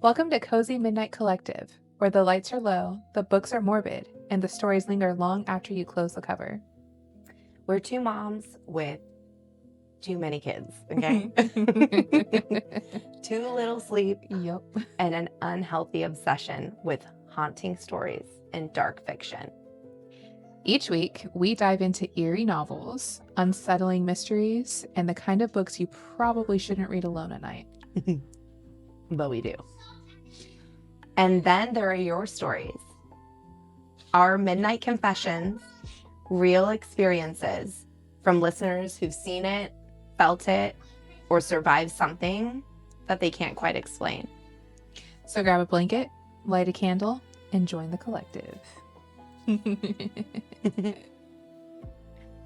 Welcome to Cozy Midnight Collective, where the lights are low, the books are morbid, and the stories linger long after you close the cover. We're two moms with too many kids, okay? Too little sleep, Yep. and an unhealthy obsession with haunting stories and dark fiction. Each week, we dive into eerie novels, unsettling mysteries, and the kind of books you probably shouldn't read alone at night. But we do. And then there are your stories. Our midnight confessions, real experiences from listeners who've seen it, felt it, or survived something that they can't quite explain. So grab a blanket, light a candle, and join the collective.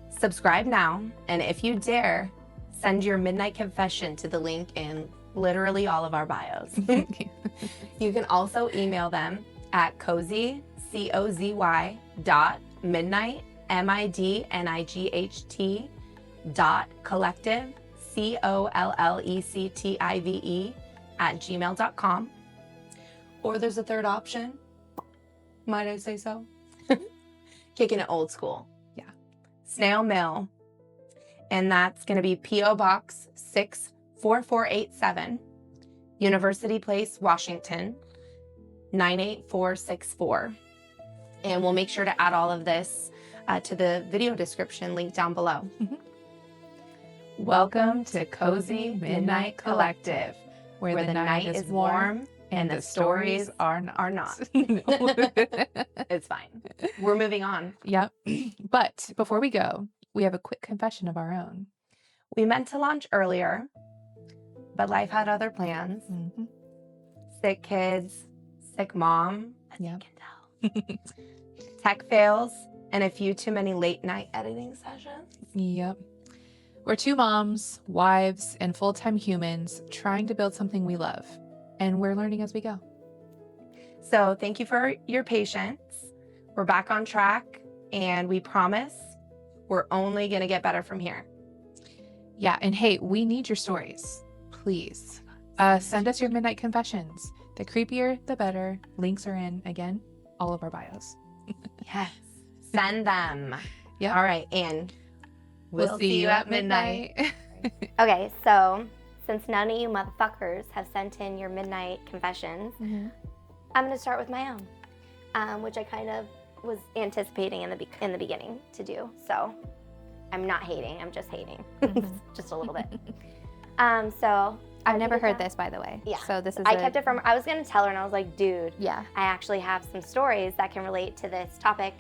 Subscribe now, and if you dare, send your midnight confession to the link in literally all of our bios. You can also email them at cozy, COZY, .midnight, MIDNIGHT, .collective, COLLECTIVE, @gmail.com. Or there's a third option. Might I say so? Kicking it old school. Yeah. Snail mail. And that's going to be P.O. Box 64487, University Place, Washington, 98464. And we'll make sure to add all of this to the video description link down below. Welcome to Cozy Midnight Collective, where the night is warm and the stories are not. It's fine. We're moving on. Yep. But before we go, we have a quick confession of our own. We meant to launch earlier, but life had other plans. Mm-hmm. Sick kids, sick mom, as Yep. you can tell. Tech fails, and a few too many late night editing sessions. Yep. We're two moms, wives, and full-time humans trying to build something we love. And we're learning as we go. So thank you for your patience. We're back on track, and we promise we're only going to get better from here. Yeah, and hey, we need your stories. Please. Send us your midnight confessions. The creepier, the better. Links are in, again, all of our bios. Yes. Send them. Yeah. All right, and we'll see you at midnight. Okay, so since none of you motherfuckers have sent in your midnight confessions, Mm-hmm. I'm going to start with my own, which I kind of was anticipating in the beginning to do. So I'm not hating. I'm just hating, just a little bit. So I've never heard this, by the way. Yeah. So this is. I kept it from. I was going to tell her, and I was like, dude, Yeah. I actually have some stories that can relate to this topic.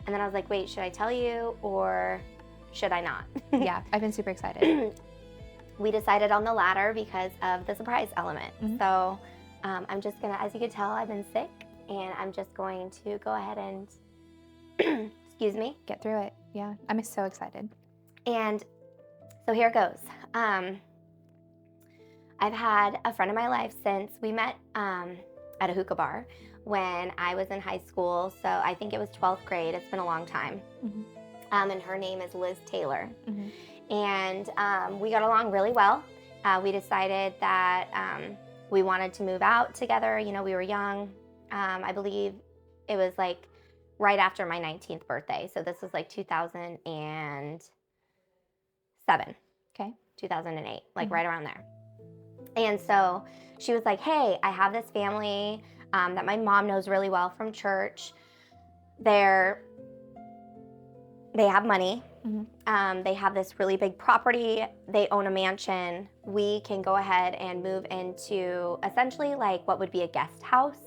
And then I was like, wait, should I tell you or should I not? Yeah. I've been super excited. We decided on the latter because of the surprise element. Mhm. So I'm just gonna, as you can tell, I've been sick, and I'm just going to go ahead and, excuse me. Get through it. Yeah. I'm so excited. And so here it goes. I've had a friend of my life since we met at a hookah bar when I was in high school. So I think it was 12th grade. It's been a long time. Mhm. And her name is Liz Taylor. Mhm. And we got along really well. We decided that we wanted to move out together. You know, we were young. I believe it was like right after my 19th birthday. So this was like 2007. Okay. 2008, like Mhm. right around there. And so she was like, hey, I have this family that my mom knows really well from church. They have money. Mhm. They have this really big property. They own a mansion. We can go ahead and move into essentially like what would be a guest house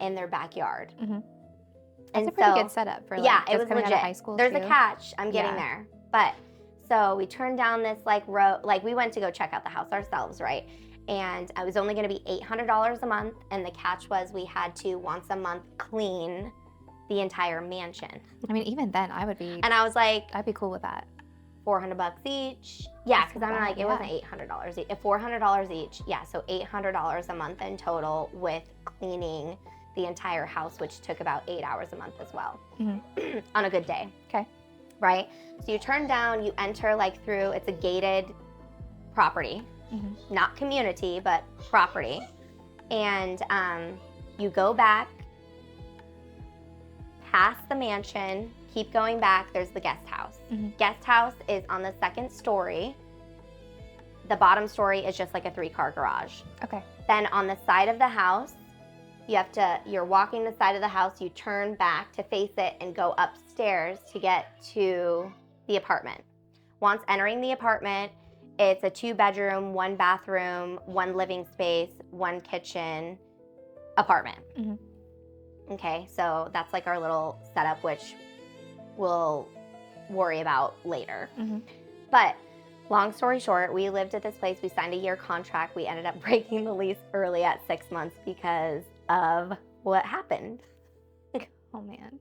in their backyard. Mhm. That's And a pretty so, good setup for like yeah, just it was coming legit. out of high school. There's too. a catch. I'm getting Yeah. there. But so we turned down this like road, like we went to go check out the house ourselves, right? And I was only going to be $800 a month. And the catch was we had to once a month clean the entire mansion. I mean, even then, I would be. And I was like, I'd be cool with that. $400 each. Yeah, That's because not I'm bad, like, it yeah. wasn't $800 each, $400 each. Yeah, so $800 a month in total with cleaning the entire house, which took about 8 hours a month as well. Mhm. On a good day. Okay. Right? So you turn down, you enter like through, it's a gated property, Mhm. not community, but property. And you go back past the mansion, keep going back, there's the guest house. Guest house is on the second story. The bottom story is just like a 3-car garage. Okay. Then on the side of the house, you're walking the side of the house, you turn back to face it and go upstairs to get to the apartment. Once entering the apartment, it's a 2-bedroom, 1 bathroom, 1 living space, 1 kitchen apartment. Okay, so that's like our little setup, which we'll worry about later. But long story short, we lived at this place. We signed a year contract. We ended up breaking the lease early at 6 months because of what happened. Oh, man.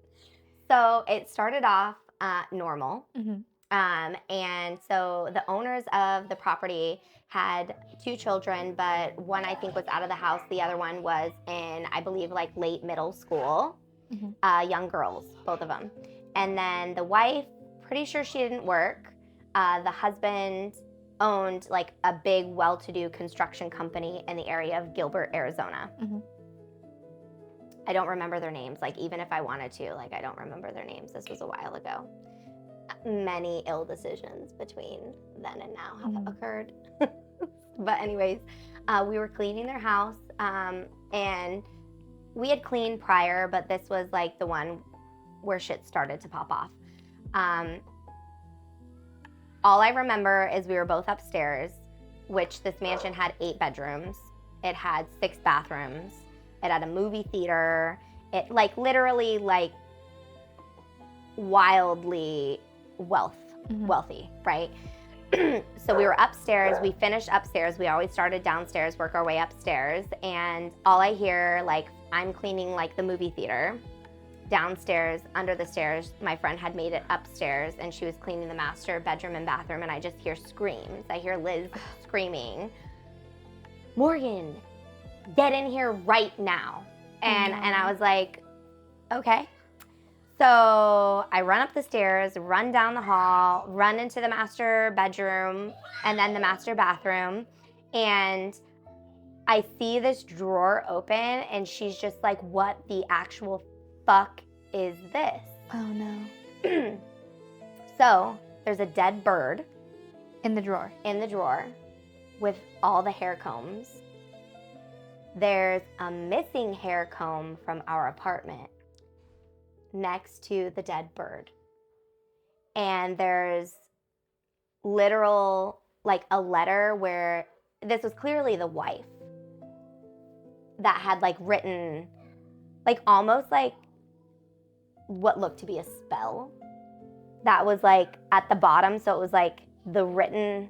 So it started off normal. And so the owners of the property had 2 children, but one I think was out of the house. The other one was in, I believe, like late middle school. Young girls, both of them. And then the wife, pretty sure she didn't work. The husband owned like a big, well-to-do construction company in the area of Gilbert, Arizona. I don't remember their names. Like, even if I wanted to, like, I don't remember their names. This was a while ago. Many ill decisions between then and now have occurred. But anyways, we were cleaning their house, and we had cleaned prior, but this was like the one where shit started to pop off. All I remember is we were both upstairs, which this mansion had 8 bedrooms. It had 6 bathrooms. It had a movie theater. It like literally like wildly wealthy, right? So we were upstairs. We finished upstairs. We always started downstairs, work our way upstairs. And all I hear, like, I'm cleaning like the movie theater. Downstairs, under the stairs, my friend had made it upstairs and she was cleaning the master bedroom and bathroom, and I just hear screams. I hear Liz screaming, "Morgan, get in here right now." And I was like, okay. So I run up the stairs, run down the hall, run into the master bedroom and then the master bathroom, and I see this drawer open and she's just like, "What the actual fuck is this?" Oh, no. So there's a dead bird In the drawer. with all the hair combs. There's a missing hair comb from our apartment next to the dead bird. And there's literal, like, a letter where this was clearly the wife that had like written, like, almost like what looked to be a spell that was like at the bottom. So it was like the written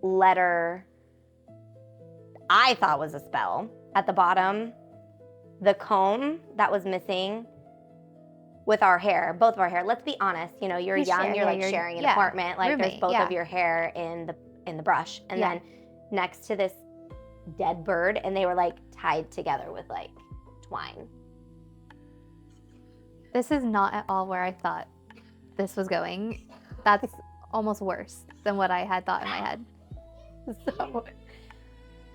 letter I thought was a spell at the bottom, the comb that was missing with our hair, both of our hair. Let's be honest, you know, you're young, you're like sharing an apartment, like roommate, there's both of your hair in the brush, and then next to this dead bird, and they were like tied together with like twine. This is not at all where I thought this was going. That's almost worse than what I had thought in my head. So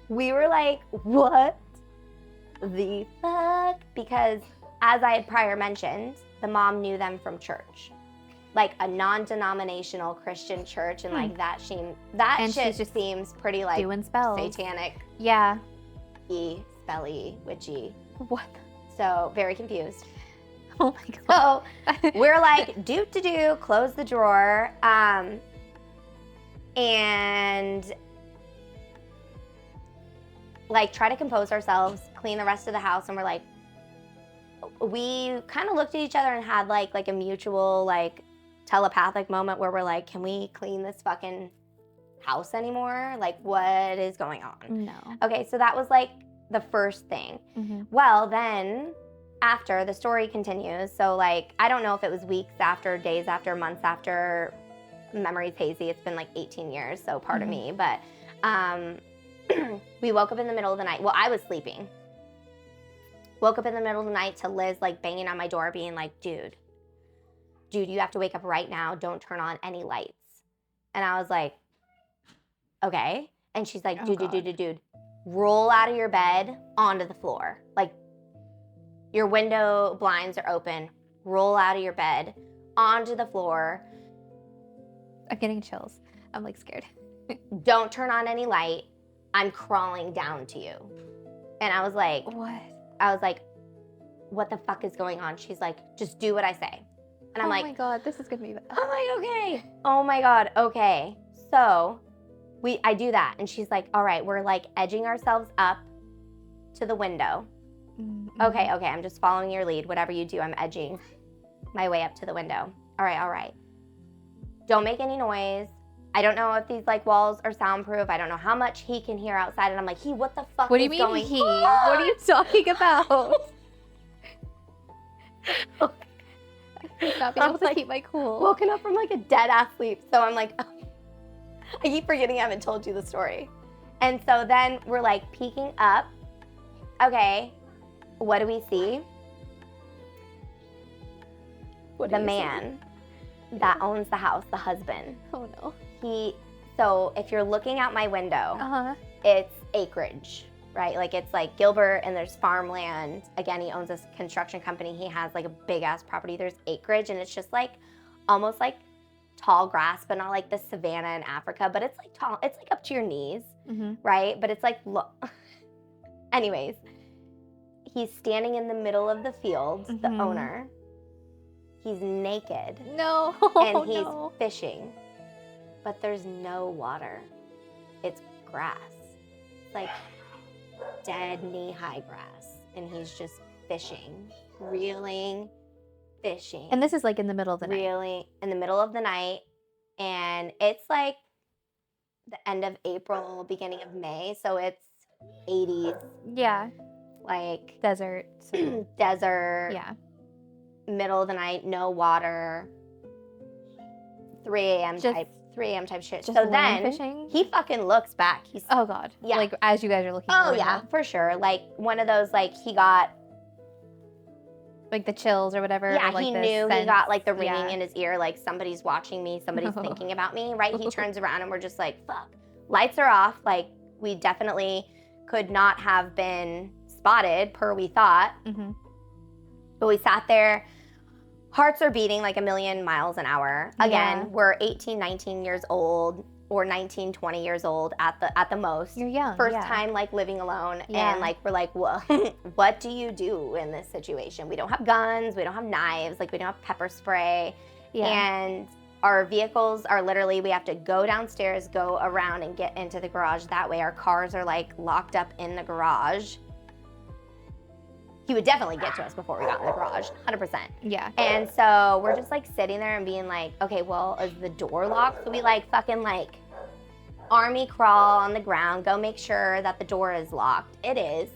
we were like, what the fuck? Because as I had prior mentioned, the mom knew them from church, like a non-denominational Christian church, and like that And shit she's just seems pretty like doing spells. satanic, Yeah. spelly, witchy. What? So very confused. Oh my god. So we're like, do, close the drawer, and like try to compose ourselves, clean the rest of the house, and we're like, we kind of looked at each other and had like a mutual like telepathic moment where we're like, can we clean this fucking house anymore? Like, what is going on? No. Okay, so that was like the first thing. Well, then after, the story continues. So like, I don't know if it was weeks after, days after, months after. Memory's hazy. It's been like 18 years, so pardon me. But we woke up in the middle of the night. Well, I was sleeping. Woke up in the middle of the night to Liz like banging on my door being like, dude, you have to wake up right now. Don't turn on any lights. And I was like, okay. And she's like, dude, roll out of your bed onto the floor. Like, your window blinds are open, roll out of your bed onto the floor. I'm getting chills. I'm like scared. Don't turn on any light. I'm crawling down to you. And I was like, What? what the fuck is going on? She's like, just do what I say. And I'm Oh like, my God, this is gonna be bad. I'm like, okay. Oh my God, okay. So I do that. And she's like, all right, we're like edging ourselves up to the window. Mm-hmm. Okay, I'm just following your lead. Whatever you do, I'm edging my way up to the window. All right. Don't make any noise. I don't know if these like walls are soundproof. I don't know how much he can hear outside. And I'm like, what the fuck What do is you mean going he? on? What are you talking about? I've not been I'm able to like, keep my cool. Woken up from like a dead ass sleep. So I'm like, I keep forgetting I haven't told you the story. And so then we're like peeking up. Okay, what do we see? What The do you man that owns the house, the husband. see? Oh no. So if you're looking out my window, It's acreage, right? Like it's like Gilbert and there's farmland. Again, he owns this construction company. He has like a big ass property. There's acreage and it's just like almost like tall grass, but not like the savanna in Africa, but it's like tall. It's like up to your knees, right? But it's like, anyways, he's standing in the middle of the field, the owner. He's naked. No. And he's no. fishing, but there's no water. It's grass. It's like dead knee-high grass. And he's just fishing, reeling, fishing. And this is like in the middle of the night. Really in the middle of the night. And it's like the end of April, beginning of May. So it's 80s, Yeah. like Desert. So. desert. Yeah. Middle of the night, no water, 3 a.m. type shit. Just So then fishing? he fucking looks back. He's Oh God. Yeah. Like as you guys are looking. out oh the yeah, window. for sure. Like one of those like he got Like the chills or whatever. yeah, or like he the knew he sense. got like the ringing Yeah. in his ear, like somebody's watching me, somebody's thinking about me, right? He turns around and we're just like, fuck. Lights are off. Like we definitely could not have been spotted per we thought. Mm-hmm. But we sat there. Hearts are beating like a million miles an hour. Again, Yeah. we're 18, 19 years old or 19, 20 years old at the most. You're young. First yeah. time like living alone. Yeah. And like we're like, well, what do you do in this situation? We don't have guns, we don't have knives, like we don't have pepper spray. Yeah. And our vehicles are literally, we have to go downstairs, go around and get into the garage. That way our cars are like locked up in the garage. He would definitely get to us before we got in the garage, 100%. Yeah. And so we're just like sitting there and being like, okay, well, is the door locked? So we like fucking like army crawl on the ground, go make sure that the door is locked. It is.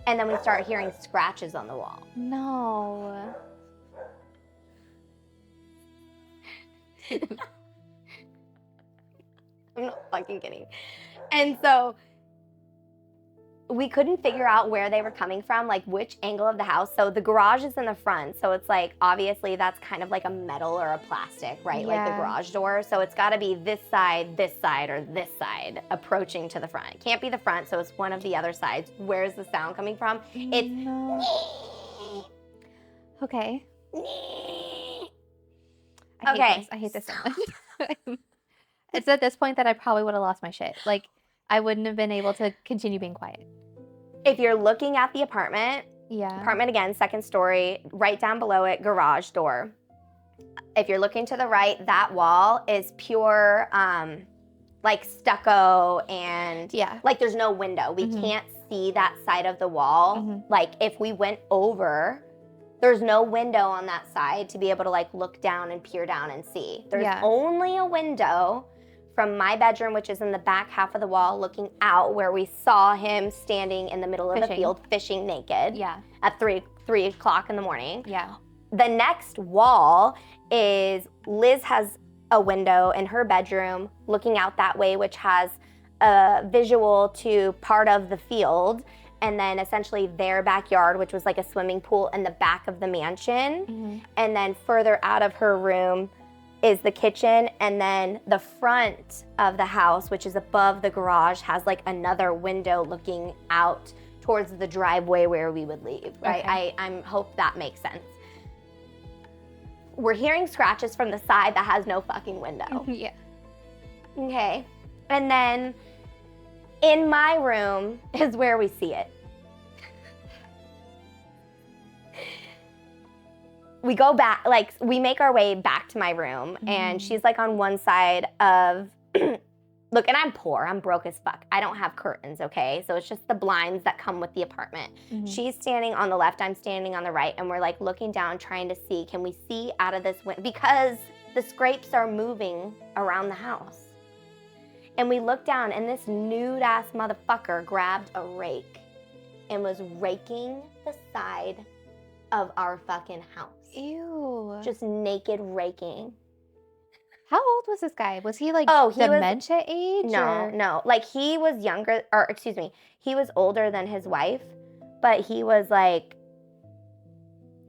And then we start hearing scratches on the wall. No. I'm not fucking kidding. And so we couldn't figure out where they were coming from, like which angle of the house. So the garage is in the front. So it's like, obviously that's kind of like a metal or a plastic, right? Like the Yeah. garage door. So it's gotta be this side, or this side approaching to the front. It can't be the front, so it's one of the other sides. Where's the sound coming from? It's No. Okay. Okay. I hate this so much. It's at this point that I probably would have lost my shit. Like, I wouldn't have been able to continue being quiet. If you're looking at the apartment again, second story, right down below it, garage door. If you're looking to the right, that wall is pure like stucco and like there's no window. We can't see that side of the wall. Like if we went over, there's no window on that side to be able to like look down and peer down and see. There's only a window from my bedroom, which is in the back half of the wall, looking out where we saw him standing in the middle of the field fishing naked at 3 o'clock in the morning. Yeah. The next wall is Liz has a window in her bedroom looking out that way, which has a visual to part of the field, and then essentially their backyard, which was like a swimming pool in the back of the mansion. And then further out of her room, is the kitchen, and then the front of the house, which is above the garage, has like another window looking out towards the driveway where we would leave, right? Okay. I hope that makes sense. We're hearing scratches from the side that has no fucking window. Yeah. Okay. And then in my room is where we see it. We go back, like, we make our way back to my room, and she's like on one side of, look, and I'm poor, I'm broke as fuck. I don't have curtains, okay? So it's just the blinds that come with the apartment. She's standing on the left, I'm standing on the right, and we're like looking down, trying to see, can we see out of this window? Because the scrapes are moving around the house. And we look down, and this nude ass motherfucker grabbed a rake and was raking the side of our fucking house. Ew. Just naked raking. How old was this guy? Was he like Oh, he was- dementia age? No, or- no. Like, he was younger, or excuse me, he was older than his wife, but he was like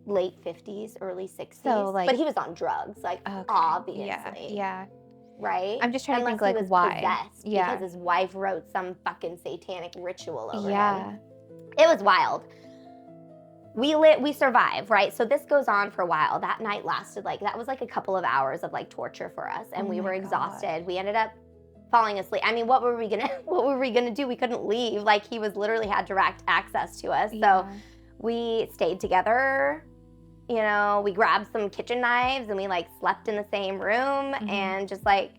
late 50s, early 60s. So, like- but he was on drugs, like, Okay. obviously. Yeah. Right? I'm just trying to Unless think, like, he was why. possessed Yeah. because his wife wrote some fucking satanic ritual over Yeah. him. It was wild. We survived, right? So this goes on for a while. That night lasted that was like a couple of hours of like torture for us, and Oh we my were God. exhausted. We ended up falling asleep. I mean, what were we gonna do? We couldn't leave. Like, he was literally had direct access to us. So Yeah. we stayed together. You know, we grabbed some kitchen knives and we like slept in the same room, and just like,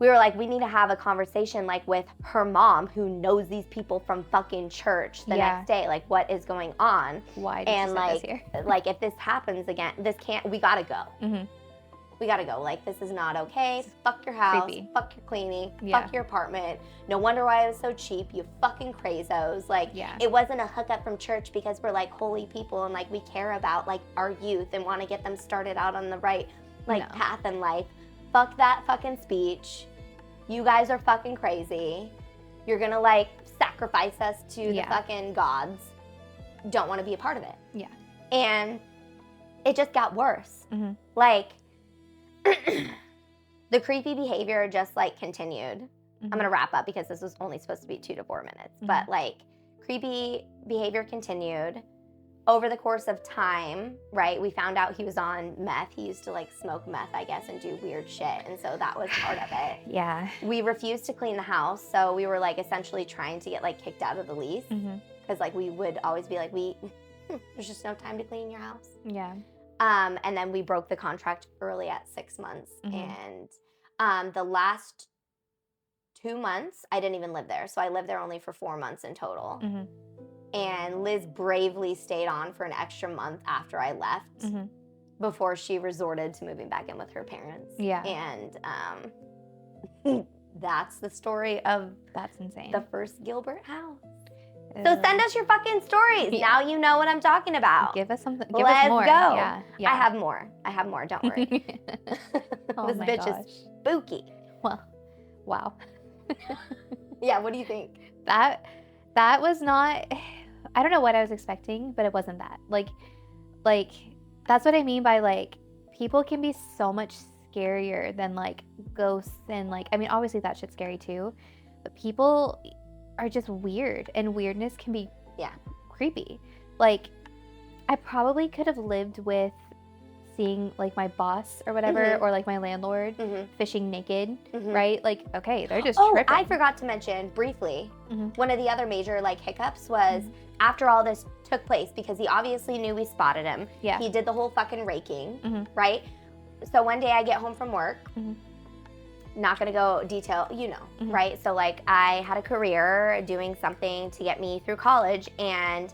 we were like, we need to have a conversation like with her mom, who knows these people from fucking church, the Yeah. next day. Like, what is going on? Why did And you send us like, here? like, if this happens again, we gotta go. Mhm. We gotta go. Like, this is not okay. Fuck your house. Creepy. Fuck your cleaning. Yeah. Fuck your apartment. No wonder why it was so cheap. You fucking crazos. Like, Yeah. it wasn't a hookup from church because we're like holy people and like we care about like our youth and want to get them started out on the right like No. path in life. Fuck that fucking speech. You guys are fucking crazy. You're gonna like sacrifice us to Yeah. the fucking gods. Don't want to be a part of it. Yeah. And it just got worse. Mhm. Like, the creepy behavior just like continued. I'm gonna wrap up because this was only supposed to be 2 to 4 minutes. But like, creepy behavior continued over the course of time, right? We found out he was on meth. He used to like smoke meth, I guess, and do weird shit. And so that was part of it. Yeah. We refused to clean the house. So we were like essentially trying to get like kicked out of the lease. Because like we would always be like, there's just no time to clean your house. Yeah. And then we broke the contract early at 6 months. And the last 2 months, I didn't even live there. So I lived there only for 4 months in total. And Liz bravely stayed on for an extra month after I left before she resorted to moving back in with her parents. Yeah. And that's the story of That's insane. the first Gilbert house. So send us your fucking stories. Yeah. Now you know what I'm talking about. Give us something. Give Let's us more. go. Yeah. I have more. Don't worry. Oh This my bitch gosh. is spooky. Well, wow. Yeah, what do you think? That was not. I don't know what I was expecting, but it wasn't that. Like that's what I mean by like, people can be so much scarier than like ghosts, and like, I mean, obviously that shit's scary too, but people are just weird, and weirdness can be creepy. Like, I probably could have lived with seeing like my boss or whatever, or like my landlord fishing naked, right? Like, okay, they're just tripping. I forgot to mention briefly, one of the other major like hiccups was after all this took place, because he obviously knew we spotted him. Yeah. He did the whole fucking raking, right? So one day I get home from work, not gonna go detail, you know, right? So like, I had a career doing something to get me through college, and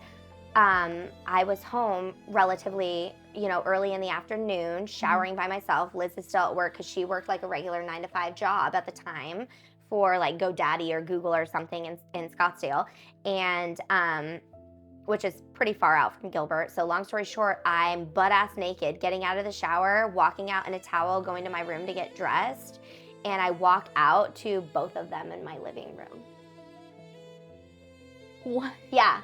I was home relatively, you know, early in the afternoon, showering by myself. Liz is still at work because she worked like a regular 9-to-5 job at the time for like GoDaddy or Google or something in Scottsdale, and which is pretty far out from Gilbert. So long story short, I'm butt-ass naked, getting out of the shower, walking out in a towel, going to my room to get dressed, and I walk out to both of them in my living room. What? Yeah.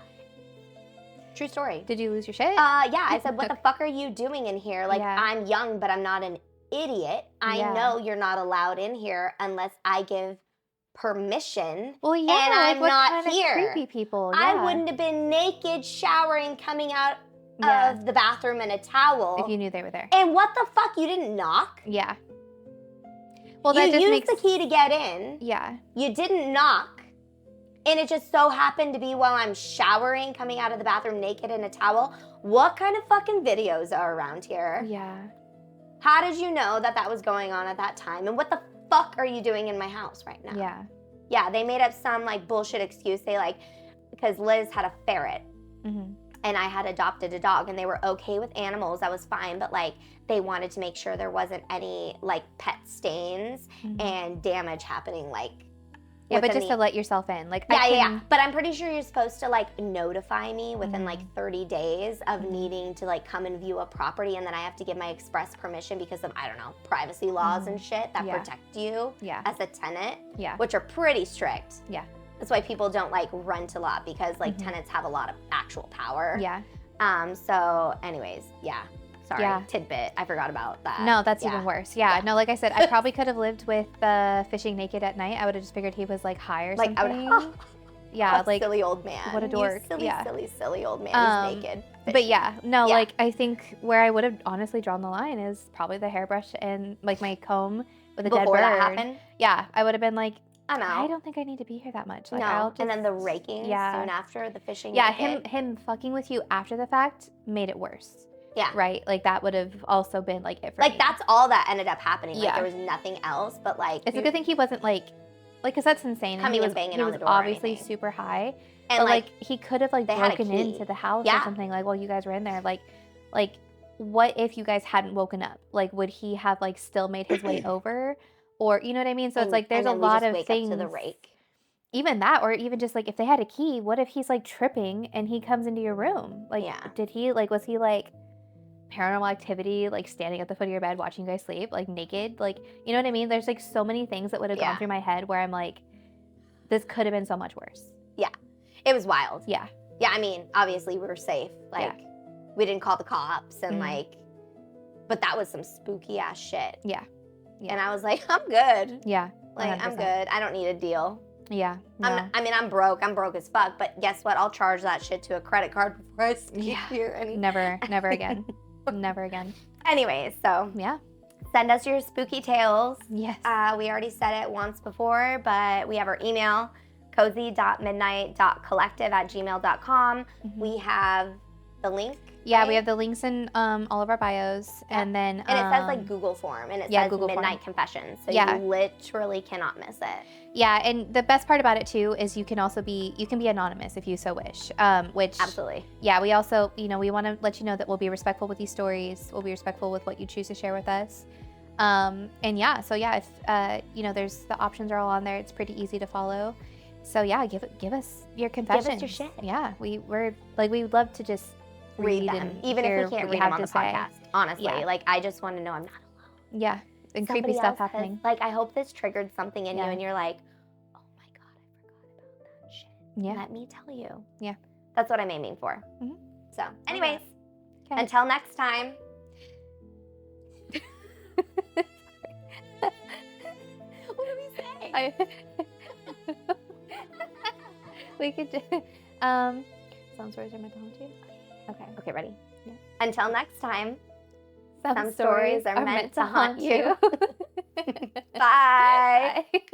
True story. Did you lose your shit? Yeah, I said, what the fuck are you doing in here? Like, Yeah. I'm young, but I'm not an idiot. I Yeah. know you're not allowed in here unless I give permission. Well, yeah, and like, I'm what not kind of here. creepy people. I Yeah. wouldn't have been naked, showering, coming out Yeah. of the bathroom in a towel. If you knew they were there. And what the fuck? You didn't knock? Yeah. Well, that you just used makes the key to get in. Yeah. You didn't knock. And it just so happened to be while I'm showering, coming out of the bathroom naked in a towel. What kind of fucking videos are around here? Yeah. How did you know that that was going on at that time? And what the fuck are you doing in my house right now? Yeah. Yeah, they made up some like bullshit excuse. They like, because Liz had a ferret Mm-hmm. and I had adopted a dog and they were okay with animals. That was fine. But like they wanted to make sure there wasn't any like pet stains Mm-hmm. and damage happening like. Yeah, but within just to let yourself in. Like, yeah. But I'm pretty sure you're supposed to like notify me within Mhm. like 30 days of Mhm. needing to like come and view a property, and then I have to give my express permission because of, I don't know, privacy laws and shit that Yeah. protect you Yeah. as a tenant, Yeah. which are pretty strict. Yeah. That's why people don't like rent a lot, because like Mhm. tenants have a lot of actual power. Yeah. So anyways, yeah. Sorry, Yeah. tidbit. I forgot about that. No, that's Yeah. even worse. Yeah. Yeah. No, like I said, I probably could have lived with fishing naked at night. I would have just figured he was like high or Like I something. would. Yeah, A like silly old man. what a dork. You silly, Yeah. silly old man. He's naked. But yeah, no, Yeah. like I think where I would have honestly drawn the line is probably the hairbrush and like my comb with a dead Before bird. that happened, Yeah, I would have been like, I'm out. I don't think I need to be here that much. Like, no, I'll just, and then the raking yeah. soon after, the fishing. Yeah, naked. him fucking with you after the fact made it worse. Yeah. Right? Like that would have also been like it for Like me. that's all that ended up happening. Like Yeah. there was nothing else, but like It's a good thing he wasn't like, because that's insane. And Coming he and was, banging he on was the door or obviously anything. super high. and But like, like he could have like they had a broken key. into the house Yeah. or something like while you guys were in there. Like what if you guys hadn't woken up? Like would he have like still made his way over? Or you know what I mean? So it's and- like there's and a then we lot just of wake things. up to the rake. Even that, or even just like if they had a key, what if he's like tripping and he comes into your room? Like Yeah. did he like was he like paranormal activity, like standing at the foot of your bed watching you guys sleep, like naked? Like you know what I mean? There's like so many things that would have Yeah. gone through my head where I'm like, this could have been so much worse. It was wild. Yeah. Yeah, I mean, obviously we were safe. Like we didn't call the cops and Mhm. like, but that was some spooky ass shit. Yeah. Yeah. And I was like, I'm good. Yeah. Like I'm 100%. good. I don't need a deal. Yeah. No. I'm broke. I'm broke as fuck. But guess what? I'll charge that shit to a credit card before I sleep Yeah. here. And Never again. Never again. anyways, so Yeah. send us your spooky tales. Yes. We already said it once before, but we have our email, cozy.midnight.collective@gmail.com. Mhm. We have the link. Yeah, we right? have the links in all of our bios, Yeah. and then And it says like Google form, and it yeah, says Google Midnight form. Confessions. So Yeah. you literally cannot miss it. yeah, and the best part about it too is you can be anonymous if you so wish. Which Absolutely. yeah, we also we want to let you know that we'll be respectful with these stories. We'll be respectful with what you choose to share with us. And yeah, so yeah, if there's the options are all on there. It's pretty easy to follow. So yeah, give us your confessions. your shit. Yeah, we're like we would love to just Read them, and even hear if we can't what read you them have on to the say. podcast. Honestly, Yeah. like I just want to know I'm not alone. Yeah, and Somebody creepy stuff else has- happening. like I hope this triggered something in Yeah. you, and you're like, oh my god, I forgot about that shit. Yeah. Let me tell you. Yeah. That's what I'm aiming for. Mhm. So, anyways, Okay. until next time. What do we say? We could do some stories are meant to haunt you. Okay. Okay, ready? Yeah. Until next time. Some stories are meant to haunt you. Bye. Bye. Bye.